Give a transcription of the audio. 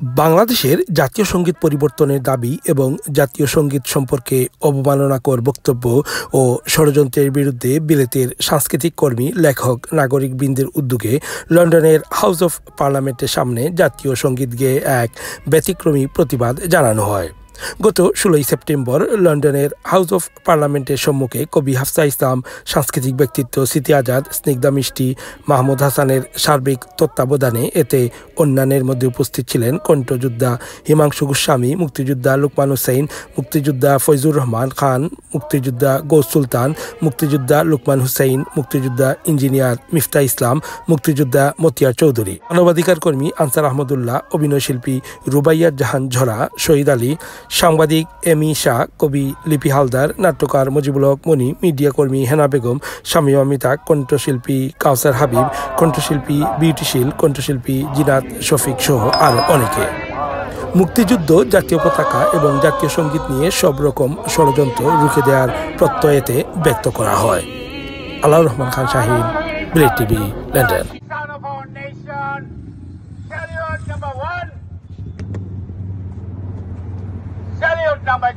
বাংলাদেশের জাতীয় সঙ্গীত পরিবর্তনের দাবি এবং জাতীয় সঙ্গীত সম্পর্কে অবমাননাকর বক্তব্য ও ষড়যন্ত্রের বিরুদ্ধে বিলেতের সাংস্কৃতিক কর্মী, লেখক, নাগরিকবৃন্দের উদ্যোগে লন্ডনের হাউস অব পার্লামেন্টের সামনে জাতীয় সঙ্গীত গেয়ে এক ব্যতিক্রমী প্রতিবাদ জানানো হয়। গত 16 সেপ্টেম্বর লন্ডনের হাউস অব পার্লামেন্টের সম্মুখে কবি হাফসা ইসলাম, সাংস্কৃতিক ব্যক্তিত্ব স্মৃতি আজাদ, স্নিগ্ধা মিষ্টি, মাহমুদ হাসানের সার্বিক তত্ত্বাবধানে এতে অন্যান্যের মধ্যে উপস্থিত ছিলেন কণ্ঠযোদ্ধা হিমাংশু গোস্বামী, মুক্তিযোদ্ধা লোকমান হুসাইন, মুক্তিযোদ্ধা ফয়জুর রহমান খান, মুক্তিযোদ্ধা গৌস সুলতান, মুক্তিযোদ্ধা লোকমান হুসাইন, মুক্তিযোদ্ধা ইঞ্জিনিয়ার মিফতা ইসলাম, মুক্তিযোদ্ধা মতিয়ার চৌধুরী, মানবাধিকার কর্মী আনসার আহমদুল্লাহ, অভিনয়শিল্পী রুবাইয়াত জাহান ঝরা, শহীদ আলী, সাংবাদিক এমি শাহ, কবি লিপি হালদার, নাট্যকার মুজিবুল হক মনি, মিডিয়া কর্মী হেনা বেগম, শামীমা মিতাক, কণ্ঠশিল্পী কাউসার হাবিব, কণ্ঠশিল্পী বিউটিশীল, কণ্ঠশিল্পী জিনাত শফিক সহ আরও অনেকে। মুক্তিযুদ্ধ, জাতীয় পতাকা এবং জাতীয় সঙ্গীত নিয়ে সব রকম ষড়যন্ত্র রুখে দেওয়ার প্রত্যয়েতে ব্যক্ত করা হয়। আল্লাহ Rahman Khan Shaheen, Bilet TV, London. Salute number